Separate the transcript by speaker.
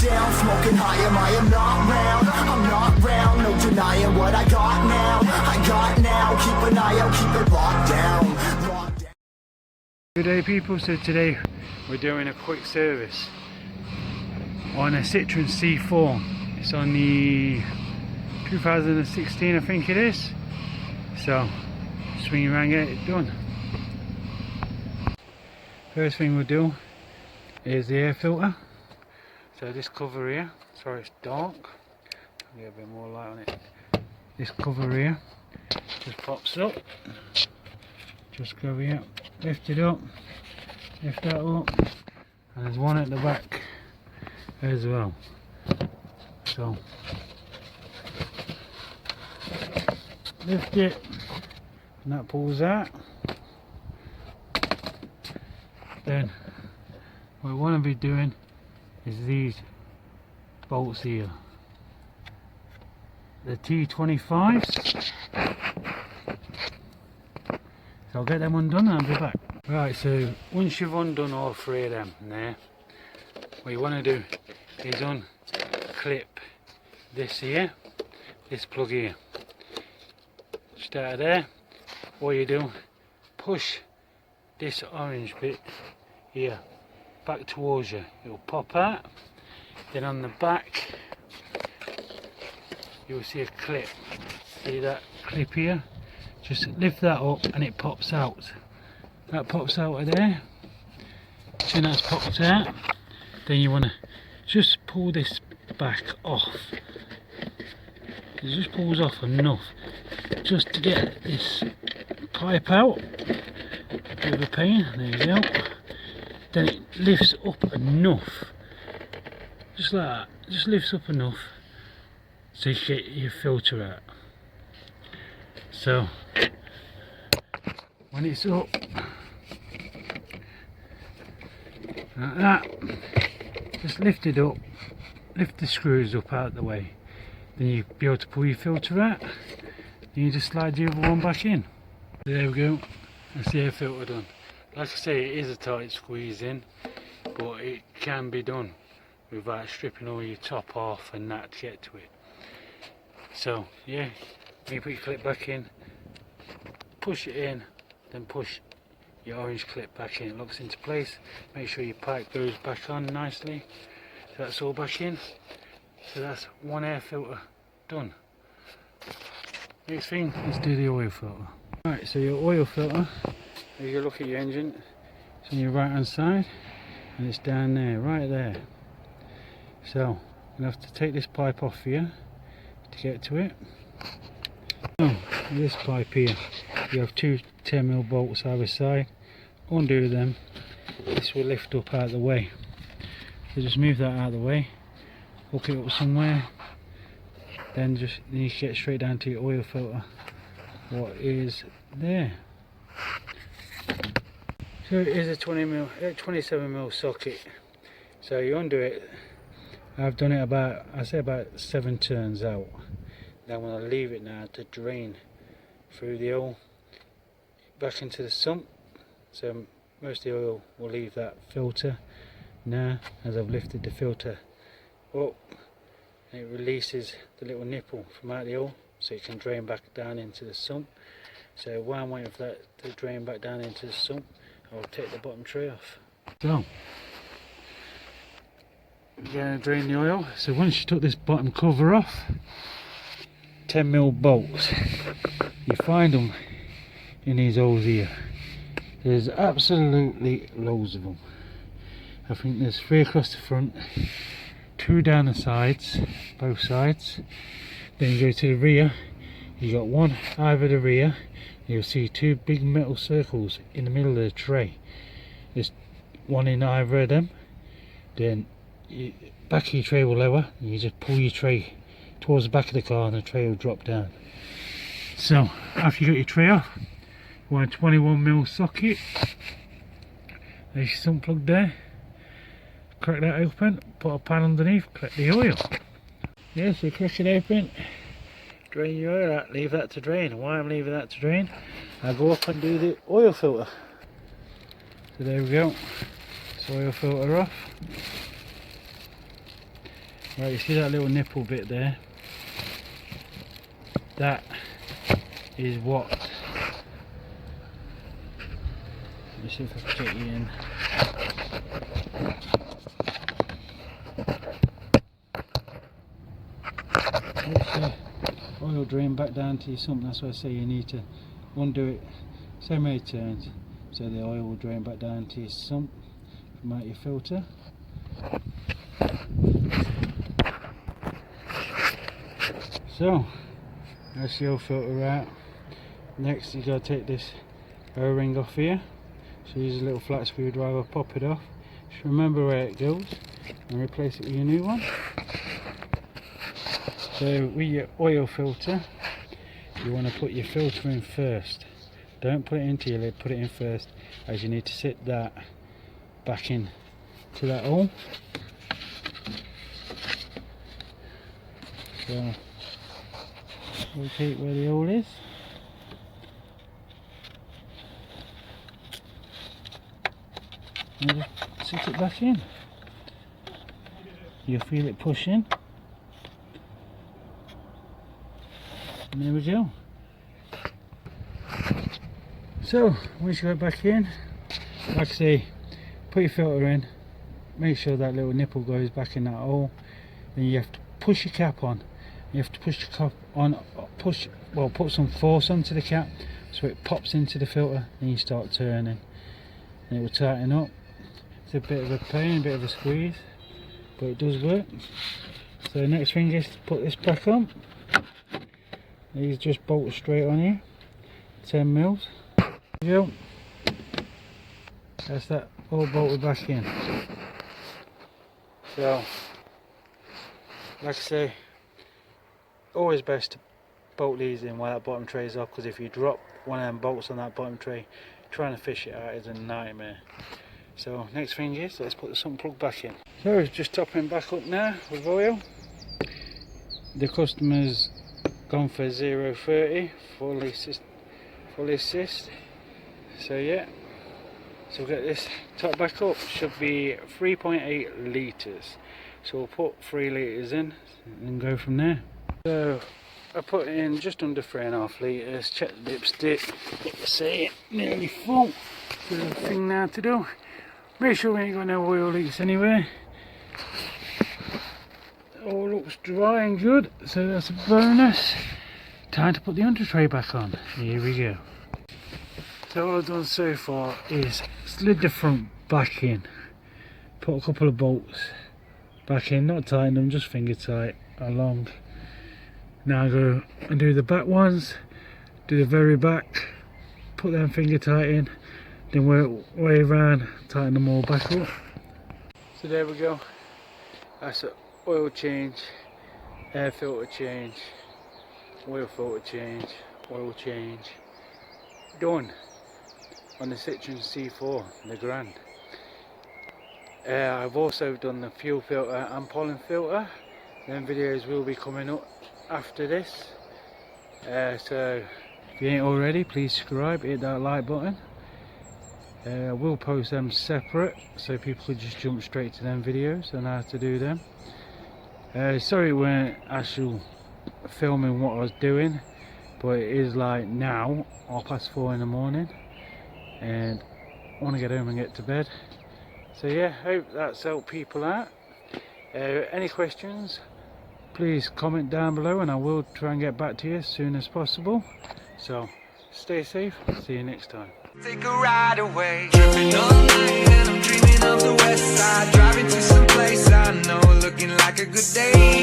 Speaker 1: down, smoking high, I am not round. I'm not round, no denying what I got now. I got now, keep an eye out, keep it locked down, locked down.
Speaker 2: Good day people, so today we're doing a quick service on a Citroen C4. It's on the 2016 I think it is, so swing around and get it done. First thing we'll do is the air filter. So this cover here, sorry it's dark, I'll get a bit more light on it. This cover here just pops up, just go here, lift it up, lift that up, and there's one at the back as well. So lift it and that pulls out. Then what we want to be doing is these bolts here, the T25s. So I'll get them undone and I'll be back. Right, so once you've undone all three of them there, what you want to do is unclip this here, this plug here. Just out of there, what you do, push this orange bit here back towards you, it'll pop out. Then on the back you'll see a clip, see that clip here, just lift that up and it pops out. That pops out of there. Then that's popped out, then you want to just pull this back off. It just pulls off enough just to get this pipe out. Bit of a pain, there you go. Then it lifts up enough, just like that, just lifts up enough so you get your filter out. So when it's up like that, just lift it up, lift the screws up out of the way, then you'll be able to pull your filter out, then you just slide the other one back in. There we go, that's the air filter done. Like I say, it is a tight squeeze in, but it can be done without stripping all your top off and that to get to it. So yeah, you put your clip back in, push it in, then push your orange clip back in. It locks into place. Make sure your pipe goes back on nicely. So that's all back in. So that's one air filter done. Next thing, let's do the oil filter. Right, so your oil filter, if you look at your engine, it's on your right hand side and it's down there, right there. So you'll have to take this pipe off here to get to it. So this pipe here, you have two 10mm bolts either side. Undo them, this will lift up out of the way. So just move that out of the way, hook it up somewhere, then you get straight down to your oil filter, what is there. So it is a 27mm socket. So you undo it. I've done it about, I say about 7 turns out. Then I'm going to leave it now to drain through the oil back into the sump. So most of the oil will leave that filter. Now as I've lifted the filter up, it releases the little nipple from out the oil so it can drain back down into the sump. So while I'm waiting for that to drain back down into the sump, I'll take the bottom tray off. So we're going to drain the oil. So once you took this bottom cover off, 10mm bolts, you find them in these holes here. There's absolutely loads of them. I think there's 3 across the front, 2 down the sides, both sides. Then you go to the rear, you got one over the rear. You'll see 2 big metal circles in the middle of the tray. There's one in either of them. Then back of your tray will lower, and you just pull your tray towards the back of the car and the tray will drop down. So after you got your tray off, you want a 21mm socket. There's your sump plug there. Crack that open, put a pan underneath, collect the oil. Yes, you crack it open, drain your oil out, leave that to drain. Why I'm leaving that to drain, I go up and do the oil filter. So there we go, it's oil filter off. Right, you see that little nipple bit there? That is what. Let me see if I can get you in. Oil drain back down to your sump. That's why I say you need to undo it so many turns so the oil will drain back down to your sump from out your filter. So that's your filter out. Next you got to take this O-ring off here. So use a little flat screwdriver, pop it off. Just remember where it goes and replace it with your new one. So with your oil filter, you want to put your filter in first. Don't put it into your lid, put it in first, as you need to sit that back in to that hole. So locate where the hole is. And just sit it back in. You'll feel it pushing. And there we go. So once you go back in, like I say, put your filter in, make sure that little nipple goes back in that hole. Then you have to push your cap on. You have to push the cap on, put some force onto the cap so it pops into the filter, and you start turning and it will tighten up. It's a bit of a pain, a bit of a squeeze, but it does work. So the next thing is to put this back on. These just bolt straight on here, 10 mils. There you go. That's that all bolted back in. So, like I say, always best to bolt these in while that bottom tray is off, because if you drop one of them bolts on that bottom tray, trying to fish it out is a nightmare. So next thing is, let's put the sump plug back in. So it's just topping back up now with oil. The customer's gone for 0.30 fully assist. So yeah, so we'll get this top back up. Should be 3.8 litres. So we'll put 3 litres in and go from there. So I put in just under 3.5 litres. Check the dipstick. See, nearly full. So the thing now to do. Make sure we ain't got no oil leaks anywhere. All looks dry and good, so that's a bonus. Time to put the under tray back on. Here we go. So all I've done so far is slid the front back in, put a couple of bolts back in, not tighten them, just finger tight along. Now go and do the back ones, do the very back, put them finger tight in, then work way around, tighten them all back up. So there we go. That's an oil change, air filter change, oil filter change, oil change, done on the Citroen C4, the Grand. I've also done the fuel filter and pollen filter. Them videos will be coming up after this. So if you ain't already, please subscribe, hit that like button. I will post them separate so people could just jump straight to them videos on how to do them. Sorry we weren't actually filming what I was doing, but it is like now 4:30 in the morning and I want to get home and get to bed. So yeah, hope that's helped people out. Any questions, please comment down below and I will try and get back to you as soon as possible. So stay safe, see you next time.
Speaker 3: Take a ride away, tripping all night and I'm dreaming of the west side, driving to some place I know, looking like a good day.